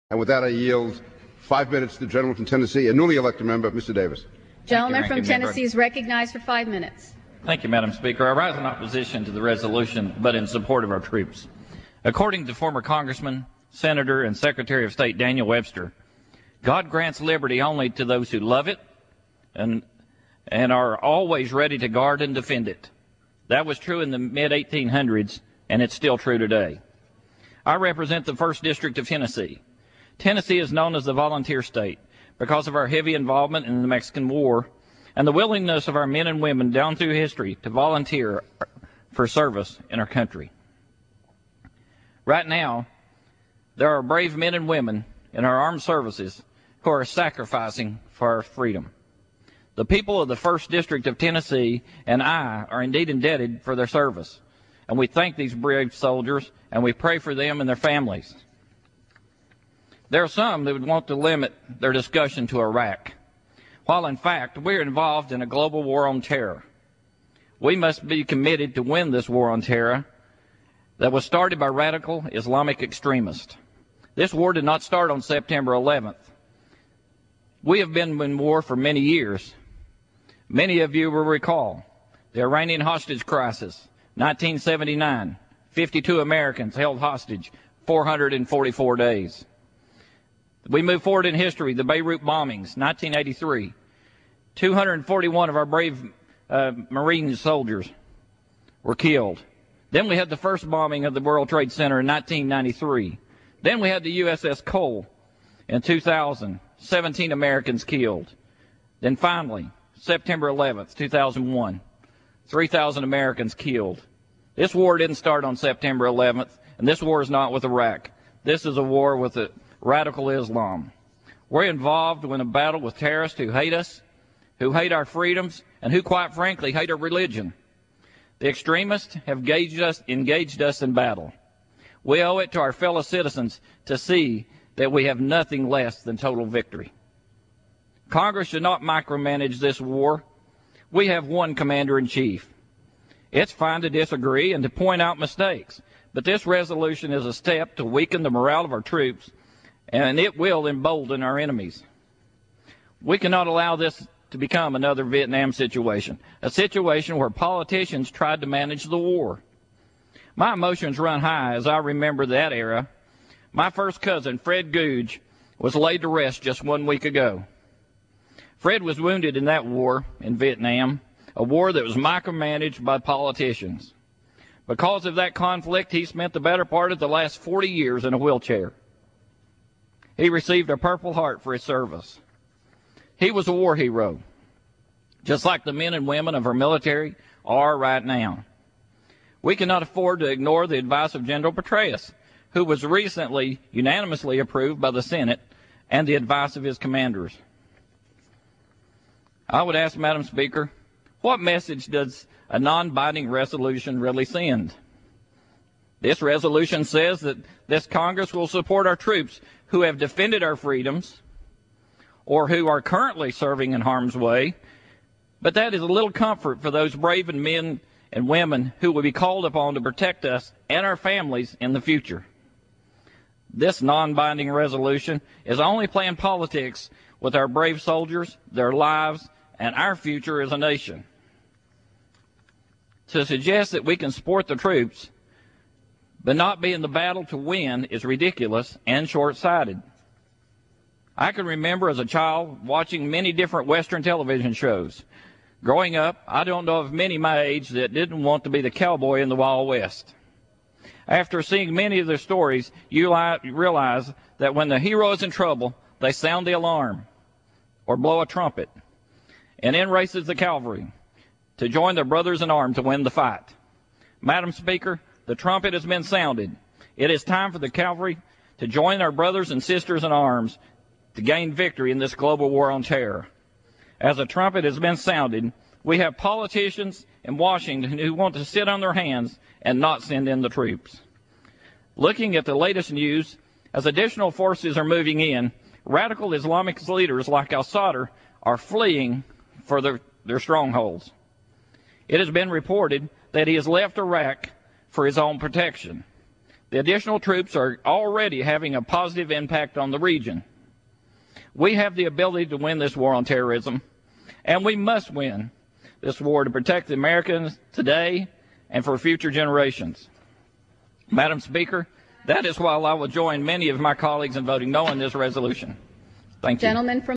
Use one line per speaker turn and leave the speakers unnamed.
And with that, I yield 5 minutes to the gentleman from Tennessee, a newly elected member, Mr. Davis.
Gentleman from Tennessee is recognized for 5 minutes.
Thank you, Madam Speaker. I rise in opposition to the resolution, but in support of our troops. According to former Congressman, Senator, and Secretary of State Daniel Webster, God grants liberty only to those who love it and are always ready to guard and defend it. That was true in the mid-1800s, and it's still true today. I represent the 1st District of Tennessee. Tennessee is known as the volunteer state because of our heavy involvement in the Mexican War and the willingness of our men and women down through history to volunteer for service in our country. Right now, there are brave men and women in our armed services who are sacrificing for our freedom. The people of the 1st District of Tennessee and I are indeed indebted for their service, and we thank these brave soldiers and we pray for them and their families. There are some that would want to limit their discussion to Iraq, while in fact we're involved in a global war on terror. We must be committed to win this war on terror that was started by radical Islamic extremists. This war did not start on September 11th. We have been in war for many years. Many of you will recall the Iranian hostage crisis, 1979, 52 Americans held hostage, 444 days. We move forward in history, the Beirut bombings, 1983. 241 of our brave Marine soldiers were killed. Then we had the first bombing of the World Trade Center in 1993. Then we had the USS Cole in 2000, 17 Americans killed. Then finally, September 11th, 2001, 3,000 Americans killed. This war didn't start on September 11th, and this war is not with Iraq. This is a war with the radical Islam. We're involved in a battle with terrorists who hate us, who hate our freedoms, and who, quite frankly, hate our religion. The extremists have engaged us in battle. We owe it to our fellow citizens to see that we have nothing less than total victory. Congress should not micromanage this war. We have one commander-in-chief. It's fine to disagree and to point out mistakes, but this resolution is a step to weaken the morale of our troops, and it will embolden our enemies. We cannot allow this to become another Vietnam situation, a situation where politicians tried to manage the war. My emotions run high as I remember that era. My first cousin, Fred Googe, was laid to rest just 1 week ago. Fred was wounded in that war in Vietnam, a war that was micromanaged by politicians. Because of that conflict, he spent the better part of the last 40 years in a wheelchair. He received a Purple Heart for his service. He was a war hero, just like the men and women of our military are right now. We cannot afford to ignore the advice of General Petraeus, who was recently unanimously approved by the Senate, and the advice of his commanders. I would ask, Madam Speaker, what message does a non-binding resolution really send? This resolution says that this Congress will support our troops who have defended our freedoms or who are currently serving in harm's way, but that is a little comfort for those brave men and women who will be called upon to protect us and our families in the future. This non-binding resolution is only playing politics with our brave soldiers, their lives, and our future as a nation. To suggest that we can support the troops but not be in the battle to win is ridiculous and short-sighted. I can remember as a child watching many different Western television shows. Growing up, I don't know of many my age that didn't want to be the cowboy in the Wild West. After seeing many of their stories, you realize that when the hero is in trouble, they sound the alarm or blow a trumpet, and in races the cavalry to join their brothers in arms to win the fight. Madam Speaker, the trumpet has been sounded. It is time for the cavalry to join our brothers and sisters in arms to gain victory in this global war on terror. As the trumpet has been sounded, we have politicians in Washington who want to sit on their hands and not send in the troops. Looking at the latest news, as additional forces are moving in, radical Islamic leaders like al-Sadr are fleeing for their strongholds. It has been reported that he has left Iraq for his own protection. The additional troops are already having a positive impact on the region. We have the ability to win this war on terrorism, and we must win this war to protect the Americans today and for future generations. Madam Speaker, that is why I will join many of my colleagues in voting no on this resolution. Thank you.
Gentleman from